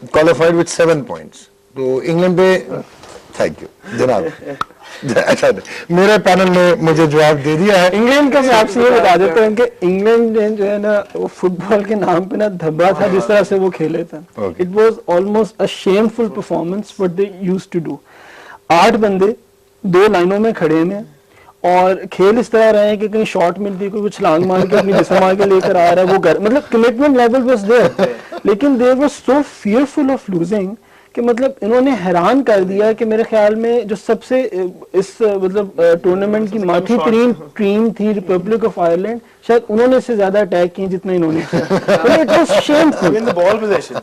Qualified with 7 points. तो England पे thank you जनाब। अच्छा मेरे पैनल ने मुझे जवाब दे दिया है। इंग्लैंड का मैं आपसे ये बता देता हूँ कि इंग्लैंड ने जो है ना वो फुटबॉल के नाम पे ना धब्बा था जिस तरह से वो खेले थे। It was almost a shameful performance what they used to do. 8 बंदे 2 लाइनों में खड़े हैं और खेल इस तरह रहे हैं कि कहीं शॉट मिलती है, कोई कुछ छलांग मार के अपनी जिस्म मार के लेकर आ रहा है, वो घर मतलब कमिटमेंट लेवल वाज देयर, लेकिन दे वर सो फियरफुल ऑफ लूजिंग कि मतलब इन्होंने हैरान कर दिया कि मेरे ख्याल में जो सबसे इस मतलब टूर्नामेंट की माथी तरीन टीम थी रिपब्लिक ऑफ आयरलैंड, शायद उन्होंने इससे ज्यादा अटैक किए जितना इन्होंने किया। It was shameful in the ball position.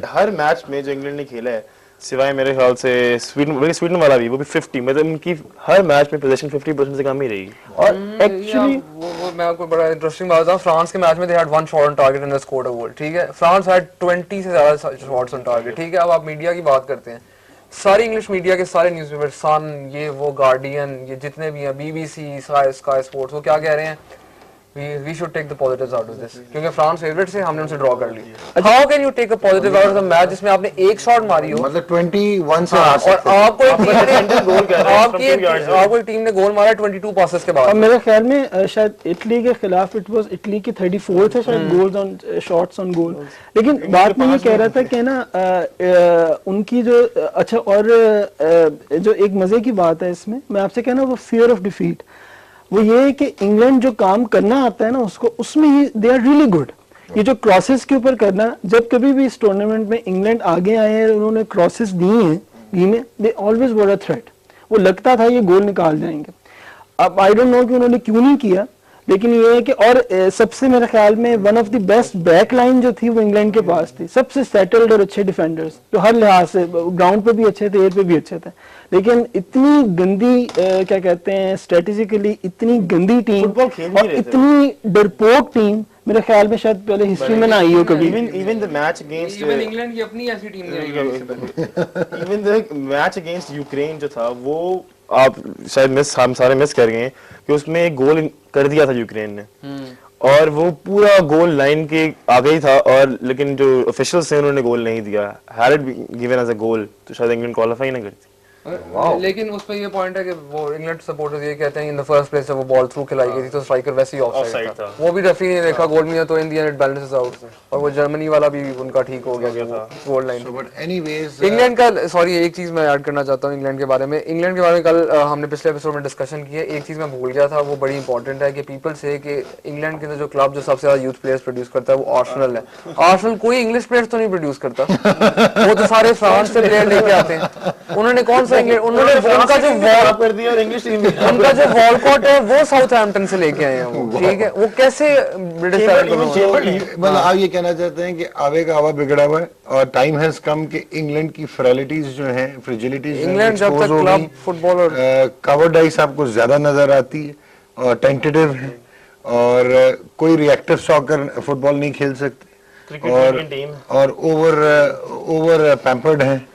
Her match में जो इंग्लैंड ने खेला है सिवाय मेरे ख्याल से स्वीडन वाला भी, वो भी 50, मतलब इनकी हर मैच में पोजीशन 50% से कम ही रही। और एक्चुअली वो मैं आपको बड़ा इंटरेस्टिंग बात बताऊं, फ्रांस के मैच में they had 1 shot on target and they scored a goal. ठीक है, फ्रांस हैड 20 से ज्यादा शॉट्स ऑन टारगेट। ठीक है, अब आप मीडिया की बात करते हैं, सारी इंग्लिश मीडिया के सारे न्यूज़पेपर, सन, ये वो, गार्डियन, ये जितने भी हैं, बीबीसी, स्काई स्पोर्ट्स, वो क्या कह रहे हैं, we should take the positives out of this, क्योंकि फ्रांस फेवरेट से हमने उनसे ड्रॉ कर ली। How can you take a positive out of the match जिसमें आपने एक शॉट मारी हो, मतलब 21 से आ सकते और आपको एक टीम ने गोल मारा 22 पासेस के और बाद। मेरे ख्याल में शायद इटली के खिलाफ इट वाज इटली की 34 थे शायद goals on shots on goal. लेकिन बात मैं ये कह रहा था कि ना उनकी जो अच्छा और जो एक मजे की बात है इसमें मैं आपसे कहना वो फियर ऑफ डिफीट, वो ये है कि इंग्लैंड जो काम करना आता है ना उसको उसमें ही दे आर रियली गुड। ये जो क्रॉसेस के ऊपर करना, जब कभी भी इस टूर्नामेंट में इंग्लैंड आगे आए हैं उन्होंने क्रॉसेस दिए हैं, they always were a threat. वो लगता था ये गोल निकाल जाएंगे। अब आई डोंट नो कि उन्होंने क्यों नहीं किया, लेकिन ये है कि और सबसे मेरे ख्याल में one of the best back line जो थी वो इंग्लैंड के पास थी, सबसे सेटल्ड और अच्छे डिफेंडर्स जो हर लिहाज से ग्राउंड पे भी अच्छे थे, एयर पे भी अच्छे थे। लेकिन इतनी गंदी क्या कहते हैं स्ट्रेटेजिकली इतनी गंदी टीम और इतनी डरपोक टीम मेरे ख्याल में शायद पहले हिस्ट्री में ना आई हो कभी। Even the match against England की अपनी ऐसी टीम नहीं है। Even the match against Ukraine जो था वो आप शायद हम सारे मिस कर गए कि उसमें एक गोल कर दिया था यूक्रेन ने, और वो पूरा गोल लाइन के आगे ही था, और लेकिन जो ऑफिशियल्स हैं उन्होंने गोल नहीं दिया। Had it given as a goal तो शायद इंग्लैंड क्वालीफाई ना करती। लेकिन उस पे ये पॉइंट है कि वो इंग्लैंड सपोर्टर्स ये कहते हैं इन द फर्स्ट प्लेस जब वो बॉल थ्रू खिलाई गई थी तो स्ट्राइकर वैसे ही ऑफसाइड था, वो भी रेफरी ने देखा गोल में, तो in the end it balances out, और वो जर्मनी वाला भी उनका ठीक हो गया था goal line. But anyways England का सॉरी एक चीज मैं ऐड करना चाहता हूँ इंग्लैंड के बारे में। इंग्लैंड के बारे में कल हमने पिछले एपिसोड में डिस्कशन की है, एक चीज मैं भूल गया था, वो बड़ी इंपॉर्टेंट है कि पीपल से कि इंग्लैंड के जो क्लब जो सबसे ज्यादा यूथ प्लेयर्स प्रोड्यूस करता है वो आर्सेनल है। आर्सेनल कोई इंग्लिश प्लेयर्स तो नहीं प्रोड्यूस करता, वो तो सारे फ्रांस से प्लेयर लेके आते हैं। उन्होंने कौन सा उन्होंने उनका जो कर दिया, और इंग्लिश टीम उनका जो वॉलकॉट है वो साउथहैम्पटन से लेके आए हैं वो। ठीक है, वो कैसे ब्रिटिश मतलब आप ये कहना चाहते हैं कि आवे का हवा बिगड़ा हुआ है और टाइम हैज कम कि इंग्लैंड की फ्रेलिटीज जो हैं, फ्रिजिलिटीज, इंग्लैंड जब तक क्लब फुटबॉल और कवर्ड आइस आपको ज्यादा नजर आती है और टेंटेटिव है और कोई रिएक्टिव सॉकर फुटबॉल नहीं खेल सकते और ओवर पैम्पर्ड हैं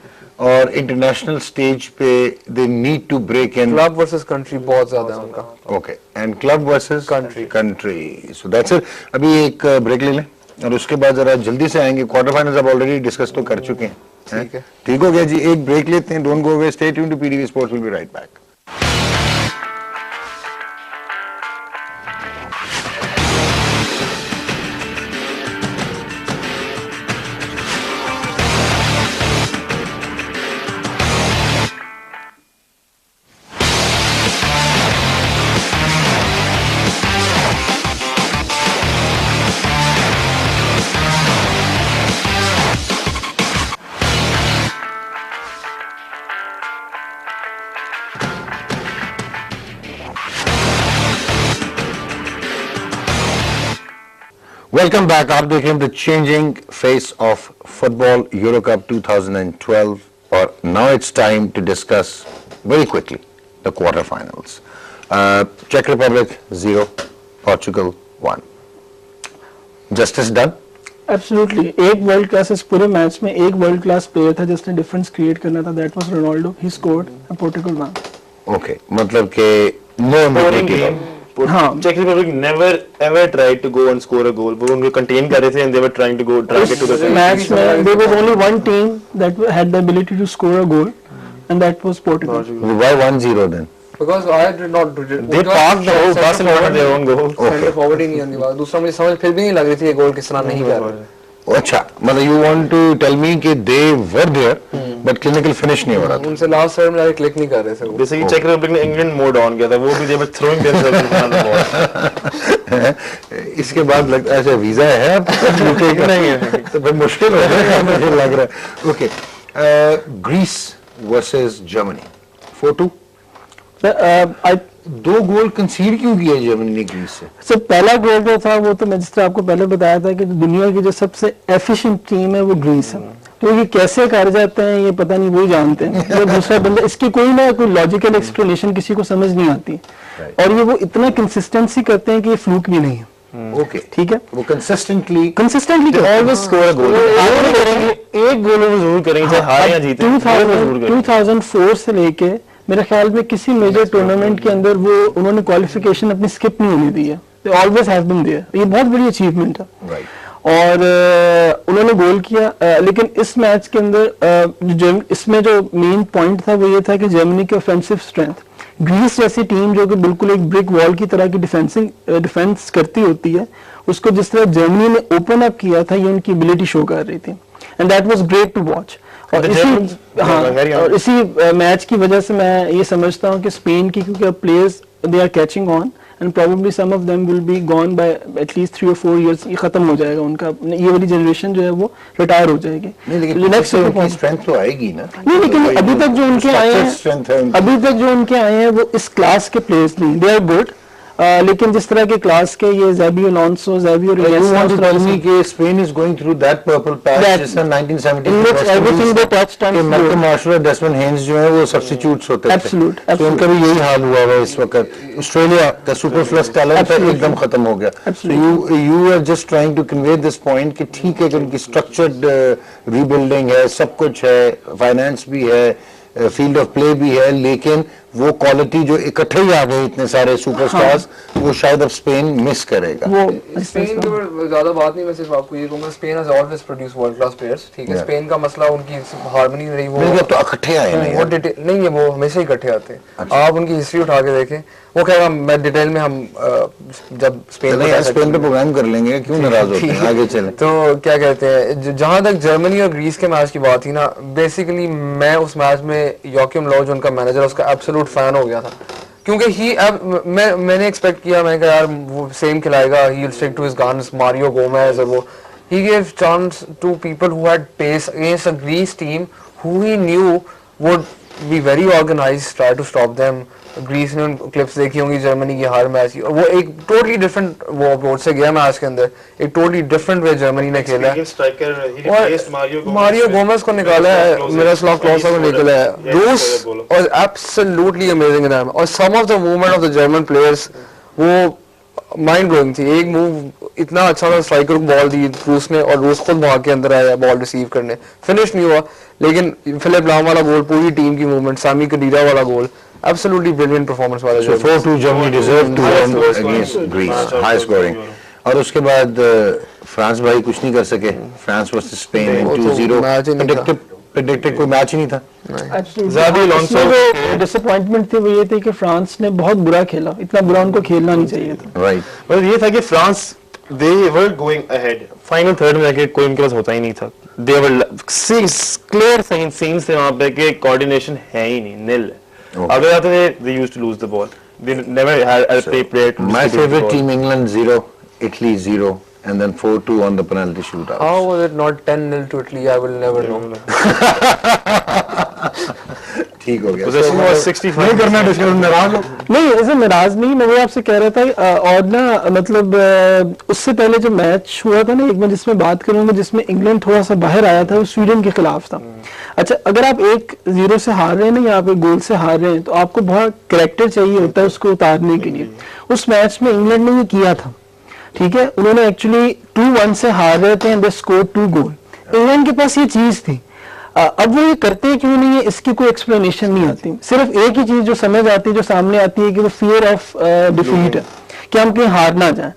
और इंटरनेशनल स्टेज पे they need to break in. Club versus country बहुत ज्यादा है उनका। Okay, and club versus country so that's it. अभी एक ब्रेक ले लें और उसके बाद जरा जल्दी से आएंगे। क्वार्टर फाइनल्स अब ऑलरेडी डिस्कस तो कर चुके हैं, ठीक हो गया जी। एक ब्रेक लेते हैं, don't go away, stay tuned to PTV sports, will be right back. Welcome back. आप देख रहे हैं the changing face of football Euro cup 2012 और now it's time to discuss very quickly the quarter finals. चेक Republic 0, Portugal 1। Justice done? Absolutely. एक world class इस पूरे match में एक वर्ल्ड क्लास प्लेयर था जिसने डिफरेंस क्रिएट करना था, that was Ronaldo. He scored and Portugal one. Okay, मतलब कि नो एम्बिग्युइटी। हाँ। Czech Republic never ever tried to go and score a goal. वो उनको contain कर रहे थे and they were trying to go drag it to the match में there was only one team that had the ability to score a goal and that was Portugal. Why 1-0 then? Because I did not do it. They parked the whole bus in front of their own goal. Centre forward ही नहीं आने वाला। दूसरा मुझे समझ फिर भी नहीं लग रही थी ये गोल किस तरह नहीं कर रहे। अच्छा, मतलब you want to tell me कि they were there, but clinical finish नहीं हो रहा था। उनसे लास्ट सर्व में जाके क्लिक नहीं कर रहे थे वो। Basically Czech Republic ने England मोड ऑन किया था, वो भी they were throwing themselves in front of the ball. इसके बाद लगता है अच्छा वीजा है अब UK नहीं है तो फिर मुश्किल हो जाएगा मुझे लग रहा है। Okay, Greece versus Germany 4-2। दो गोल कंसीड क्यों किया जर्मनी ने ग्रीस से? सर पहला गोल जो था वो तो मैं जिस तरह आपको पहले बताया था कि दुनिया की जो सबसे एफिशिएंट टीम है वो ग्रीस है, तो ये कैसे कर जाते हैं ये पता नहीं, वही जानते हैं। ये दूसरा बंदा इसकी कोई लॉजिकल एक्सप्लेनेशन किसी को समझ नहीं आती और ये वो इतना कंसिस्टेंसी करते हैं कि ये फ्लूक भी नहीं है। ओके, ठीक है, वो कंसिस्टेंटली ऑलवेज स्कोर अ गोल। एक गोल वो जरूर करेंगे चाहे हारे या जीते, 2004 से लेके मेरे ख्याल में किसी मेजर टूर्नामेंट के अंदर वो उन्होंने क्वालिफिकेशन अपनी स्किप नहीं होने दी है। They always have been there, ये बहुत बड़ी अचीवमेंट है। और उन्होंने गोल किया, लेकिन इस मैच के अंदर इसमें जो मेन पॉइंट था वो ये था कि जर्मनी की ऑफेंसिव स्ट्रेंथ, ग्रीस जैसी टीम जो कि बिल्कुल एक ब्रिक वॉल की तरह की डिफेंस करती होती है, उसको जिस तरह जर्मनी ने ओपन अप किया था ये उनकी एबिलिटी शो कर रही थी and that was great to watch. और इसी मैच की वजह से मैं ये समझता हूँ कि स्पेन की, क्योंकि अब players they are catching on and probably some of them will be gone by at least 3 or 4 years, ये खत्म हो जाएगा उनका, ये वाली जनरेशन जो है वो रिटायर हो जाएगी। नहीं, लेकिन नेक्स्ट उनकी स्ट्रेंथ तो आएगी ना। नहीं, लेकिन अभी तक जो उनके आए हैं वो इस क्लास के प्लेयर्स नहीं, दे आर गुड, लेकिन जिस तरह के क्लास के ये ज़ेबी अलोंसो, ज़ेवियर के Spain is going through that purple patch जिसने 1970 everything they touched and Malcolm Marshall, Desmond Haynes जो है वो सब्स्टिट्यूट्स होते थे। Absolute. तो उनका भी यही हाल हुआ है इस वक्त। ऑस्ट्रेलिया का सुपरफ्लस टैलेंट एकदम खत्म हो गया। You are just trying to convey this point कि ठीक है कि उनकी स्ट्रक्चर्ड रीबिल्डिंग है, सब कुछ है, फाइनेंस भी है, फील्ड ऑफ प्ले भी है, लेकिन वो क्वालिटी जो इकट्ठे ही आ गए इतने सारे सुपरस्टार्स, वो शायद अब स्पेन मिस करेगा। वो स्पेन के ऊपर ज्यादा बात नहीं, मैं सिर्फ आपको ये कहूंगा Spain has always produce world class players. ठीक है, स्पेन का मसला उनकी हार्मनी नहीं रही, वो तो इकट्ठे आए हैं, वो डिटेल नहीं है, वो हमेशा ही इकट्ठे आते हैं। आप उनकी हिस्ट्री उठा के देखें, वो कहेगा मैं डिटेल में हम जब स्पेन पे प्रोग्राम कर लेंगे, क्यों नाराज होते हैं, आगे चलें। तो क्या कहते हैं, जहां तक जर्मनी और ग्रीस के मैच की बात थी ना, बेसिकली मैं उस मैच में योकिम लॉव जो उनका मैनेजर है उसका एब्सोल्यूट फैन हो गया था, क्योंकि ही अब मैंने एक्सपेक्ट किया, मैं कहा यार वो सेम खिलाएगा, he will stick to his guns, Mario Gomez, और वो he gave chance to people who had pace against a Greece team who he knew would be very organised, try to stop them. Greece ने clips देखी होंगी Germany की हर match की, और वो एक टोटली डिफरेंट वो अप्रोच से गया मैच के अंदर, एक टोटली डिफरेंट वे जर्मनी ने खेला है। और मारियो गोमेज को निकाला है, मिरोस्लाव क्लोसा को निकाला है, रूस और एब्सोल्युटली अमेजिंग इन देम, और some of the movement of the German players वो माइंड ब्लोइंग थी। एक मूव इतना अच्छा था, स्ट्राइकर को बॉल दी रूस ने और रूस खुद भाग के अंदर आया बॉल रिसीव करने, फिनिश नहीं हुआ, लेकिन फिलिप लाम वाला गोल, पूरी टीम की मूवमेंट, सामी कदीरा वाला गोल, absolutely brilliant performance वाला। So 4-2 Germany deserved to win against Greece, high scoring। और उसके बाद फ्रांस भाई कुछ नहीं कर सके, फ्रांस वर्सेस स्पेन 2-0, प्रेडिक्टेड कोई मैच ही नहीं था। डिसअपॉइंटमेंट थी वो ये थी कि फ्रांस ने बहुत बुरा खेला, इतना बुरा उनको खेलना नहीं चाहिए था। राइट, मतलब ये था कि France they were going ahead, final third में जाके कोई उनके पास होता ही नहीं था, they were clear signs थे वहाँ पे कि कोऑर्डिनेशन है ही नहीं, nil है। अगर आते थे they used to lose the ball, they never had a player to my favorite team England 0, Italy 0, and then 4-2 on the penalty shootout. How was it not 10-0 to Italy? I will never know. ठीक हो गया, possession was 65, नहीं करना discussion, नाराज हो नहीं, ऐसे नाराज नहीं, मैं वो आपसे कह रहा था। और ना मतलब उससे पहले जो मैच हुआ था ना एक मैं जिसमें बात करूंगा, जिसमें इंग्लैंड थोड़ा सा बाहर आया था, वो स्वीडन के खिलाफ था। अच्छा, अगर आप 1-0 से हार रहे हैं ना, या आप एक गोल से हार रहे हैं, तो आपको बहुत कैरेक्टर चाहिए होता है उसको उतारने के लिए। उस मैच में इंग्लैंड ने ये किया था, ठीक है, उन्होंने एक्चुअली 2-1 से हार रहे थे and they scored 2 goal. England के पास ये चीज थी, अब वो ये करते हैं क्यों नहीं है, इसकी कोई एक्सप्लेनेशन नहीं आती। सिर्फ एक ही चीज जो समझ आती है, जो सामने आती है, कि वो फियर ऑफ डिफीट है। कि हम कहीं हार ना जाएं।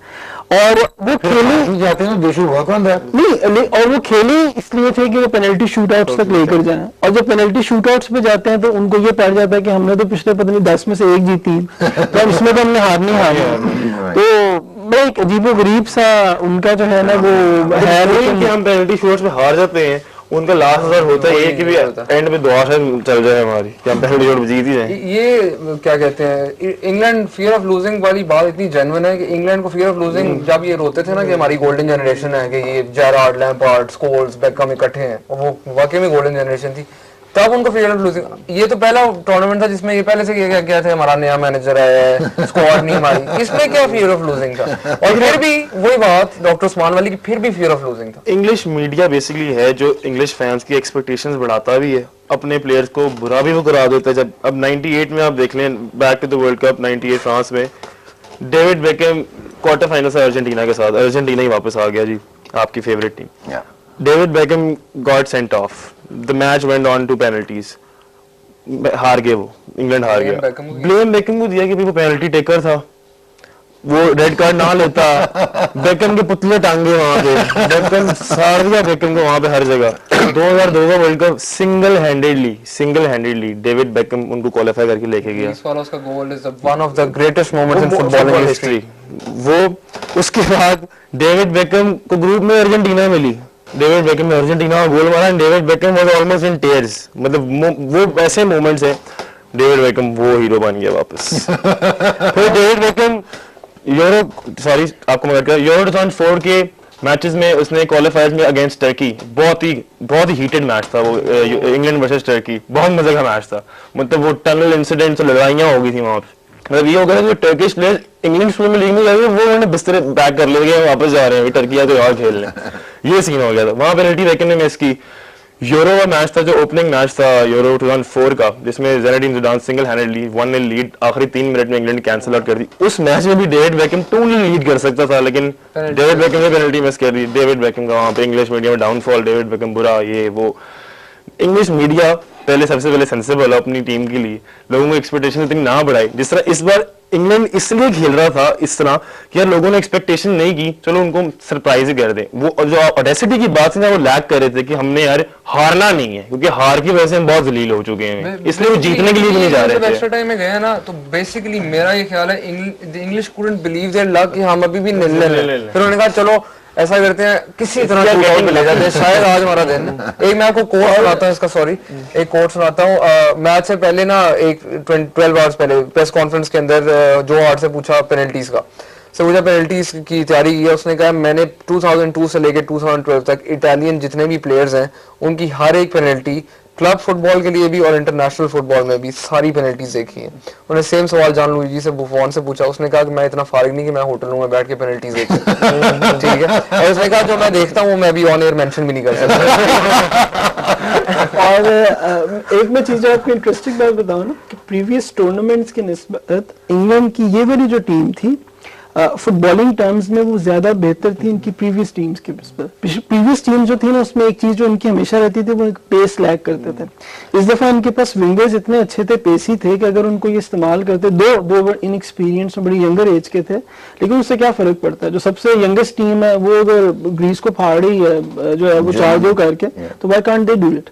और वो खेले जाते हैं देशू वर्क ऑन दैट। नहीं, और वो खेले इसलिए थे कि वो पेनल्टी शूटआउट्स तक लेकर जाएं, और जब पेनल्टी शूटआउट्स पे जाते हैं तो उनको ये पड़ जाता है कि हमने तो पिछले पता नहीं 10 में से 1 जीती, तो अब इसमें तो हमने हार नहीं हारा। तो बड़ा एक अजीबो गरीब सा उनका जो है ना वो है कि हम पेनल्टी शूट्स में हार जाते हैं, उनका लास्ट रिजल्ट होता है ये कि भी एंड में दुआ से चल जाए हमारी कि हम पेनल्टी शूट जीत ही जाएं। ये क्या कहते हैं, इंग्लैंड फियर ऑफ लूजिंग वाली बात इतनी जेन्युइन है कि इंग्लैंड को फियर ऑफ लूजिंग, जब ये रोते थे ना कि हमारी गोल्डन जनरेशन है, कि ये जेरार्ड, लैम्पार्ड, स्कोल्स, बेकहम इकट्ठे हैं, और वो वाकई में गोल्डन जनरेशन थी, तब उनको फियर ऑफ लूजिंग। ये तो पहला टूर्नामेंट था जिसमें ये पहले से क्या थे, हमारा नया मैनेजर आया है, स्क्वाड नहीं हमारी, इसमें क्या फियर ऑफ लूजिंग था? और फिर भी वही बात डॉक्टर उस्मान वाली, कि फिर भी फियर ऑफ लूजिंग था। इंग्लिश मीडिया बेसिकली है जो इंग्लिश फैंस की एक्सपेक्टेशंस बढ़ाता भी है, अपने प्लेयर्स को बुरा भी वो करा देता है। जब अब 98 में आप देख लें, back to the world cup 98 France में, डेविड बेकहम क्वार्टर फाइनल से अर्जेंटीना के साथ, अर्जेंटीना ही वापस आ गया जी, आपकी favourite team. David Beckham got sent off, the match went on to penalties, हार गए वो, इंग्लैंड हार गया। ब्लेम बेकहम को दिया कि वो पेनल्टी टेकर था, वो रेड कार्ड ना लेता, बेकहम के पुतले टांगे वहां पे, बेकहम सार दिया बेकहम को वहां पे हर जगह। 2002 का world cup single handedly David Beckham उनको क्वालिफाई करके लेके गया। इस वाला उसका goal is one of the greatest moments in football history. वो उसके बाद डेविड बेकहम को ग्रुप में अर्जेंटीना मिली, डेविड बेकहम ने अर्जेंटीना का गोल मारा, David Beckham was almost in tears. मतलब वो ऐसे मोमेंट्स हैं, डेविड बेकहम वो हीरो बन गया वापस। फिर डेविड बेकहम आपको मदद कर, यूरो 2004 के मैचेस में उसने क्वालिफायर्स में अगेंस्ट टर्की, बहुत ही हीटेड मैच था वो, इंग्लैंड वर्सेस टर्की, बहुत मजे का मैच था। मतलब वो टनल इंसिडेंट से लड़ाइयां हो गई थी वहां पे। मतलब ये हो गया जो Turkish player English Premier League में गए, वो उन्होंने बिस्तर बैक कर लिए, वापस जा रहे हैं टर्की या तो और खेल रहे हैं। ये सीन हो गया था वहां। पेनल्टी बेकहम ने मिस की। यूरो का मैच था जो ओपनिंग मैच था यूरो 2004 का, जिसमें ज़िनेडिन ज़िडान सिंगल हैंडेडली 1-0 लीड आखिरी 3 मिनट में इंग्लैंड कैंसिल आउट कर दी। उस मैच में भी डेविड बेकहम 2-0 लीड कर सकता था, लेकिन डेविड बेकहम ने पेनल्टी मिस कर दी। डेविड बेकहम का वहां पे इंग्लिश मीडिया में डाउनफॉल, डेविड बेकहम बुरा, ये वो। इंग्लिश मीडिया सबसे पहले सेंसिबल अपनी टीम के लिए, लोगों को एक्सपेक्टेशन इतनी ना बढ़ाई। जिस तरह इस बार इंग्लैंड इसलिए खेल रहा था इस तरह कि यार लोगों ने एक्सपेक्टेशन नहीं की, चलो उनको सरप्राइज ही कर दे। वो जो ऑडेसिटी की बात थी ना, वो लैक कर रहे थे कि हमने यार हारना नहीं है, क्योंकि हार की वजह से हम बहुत जलील हो चुके हैं, इसलिए वो जीतने के लिए भी नहीं जा रहे थे। एक्स्ट्रा टाइम में गए ना, तो बेसिकली मेरा ये ख्याल है English couldn't believe their luck कि हम अभी भी निल फिर उन्होंने कहा चलो ऐसा करते हैं, किसी तरह शूटआउट में ले जाते हैं, शायद आज हमारा दिन। एक मैं आपको कोट सुनाता हूँ इसका, एक कोट सुनाता हूँ। मैच से पहले ना, एक 12 आवर्स पहले प्रेस कॉन्फ्रेंस के अंदर जो हार्ट से पूछा पेनल्टीज का, मुझे पेनल्टीज की तैयारी की है। उसने कहा मैंने 2002 से लेकर 2012 तक इटालियन जितने भी प्लेयर्स हैं उनकी हर एक पेनल्टी, क्लब फुटबॉल के लिए भी और इंटरनेशनल फुटबॉल में भी, सारी पेनल्टीज देखी हैं। उन्हें सेम सवाल जान लुइजी से, बुफॉन से पूछा। उसने कहा कि मैं इतना फारिग नहीं कि मैं होटल में बैठ के पेनल्टीज देखूं। ठीक है, और उसने कहा जो मैं देखता हूँ मैं अभी ऑन एयर मेंशन भी नहीं कर सकता। और एक मैं चीज आपको इंटरेस्टिंग बात बताऊं ना, कि प्रीवियस टूर्नामेंट्स की निस्बत इंग्लैंड की ये वाली जो टीम थी, फुटबॉलिंग टर्म्स में वो ज्यादा बेहतर थी इनकी प्रीवियस टीम्स के। प्रीवियस टीम जो थी ना, उसमें एक चीज जो इनकी हमेशा रहती थी, वो एक पेस लैक करते थे। इस दफा इनके पास विंगर्स इतने अच्छे थे, पेसी थे, कि अगर उनको ये इस्तेमाल करते, दो इनएक्सपीरियंस और बड़ी यंगर एज के थे, लेकिन उससे क्या फर्क पड़ता है। जो सबसे यंगेस्ट टीम है वो अगर ग्रीस को फाड़ रही है जो है वो 4-2 करके, तो why can't they do it.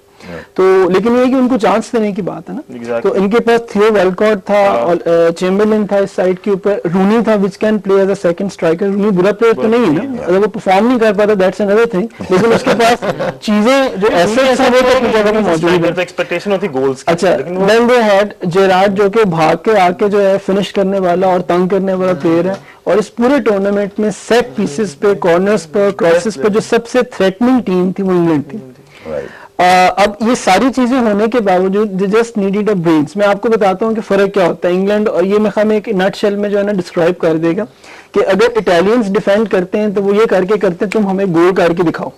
तो लेकिन ये कि उनको चांस देने की बात है ना। तो इनके पास थियो वेलकॉट था और चेम्बरलिन था इस साइड के ऊपर, रूनी था which can play as a second striker. Rooney बुरा प्लेयर तो नहीं है ना, अगर वो परफॉर्म नहीं कर पाता दैट्स अनदर थिंग, लेकिन उसके पास चीजें जो एसेट्स हैं वो तो अपनी जगह पे मौजूद है। एक्सपेक्टेशन होती गोल्स की। अच्छा, देन दे हैड जेरार्ड जो कि भाग के आके जो है फिनिश करने वाला और तंग करने वाला प्लेयर है, और इस पूरे टूर्नामेंट में सेट पीसेस पे, कॉर्नर्स पर, क्रॉसेस पर जो सबसे थ्रेटनिंग टीम थी वो इंग्लैंड थी। अब ये सारी चीजें होने के बावजूद जस्ट नीडेड अ ब्रेन्स। मैं आपको बताता हूँ कि फर्क क्या होता है इंग्लैंड और ये, मैं एक नट शेल में जो है ना डिस्क्राइब कर देगा कि अगर इटालियंस डिफेंड करते हैं तो वो ये करके करते हैं, तुम हमें गोल करके दिखाओ।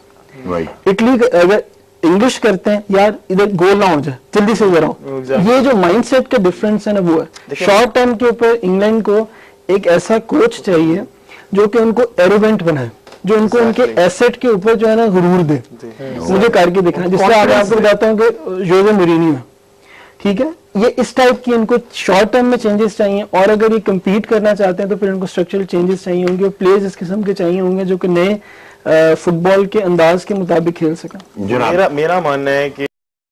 इटली अगर इंग्लिश करते हैं, यार इधर गोल ना हो जाए, जल्दी से इधर आओ। ये जो माइंडसेट का डिफरेंस है ना, वो है। शॉर्ट टर्म के ऊपर इंग्लैंड को एक ऐसा कोच चाहिए जो कि उनको एरोगेंट बनाए, जो उनको उनके एसेट के ऊपर जो है ना गुरूर दे, मुझे करके दिखना। जिससे आगे आपको बताता हूँ कि जोजे मोरिनियो ठीक है, ये इस टाइप की इनको शॉर्ट टर्म में चेंजेस चाहिए, और अगर ये कम्पीट करना चाहते हैं तो फिर इनको स्ट्रक्चरल चेंजेस चाहिए होंगे और प्लेयर्स इस किस्म के चाहिए होंगे जो कि नए फुटबॉल के अंदाज के मुताबिक खेल सकें। मेरा मानना है कि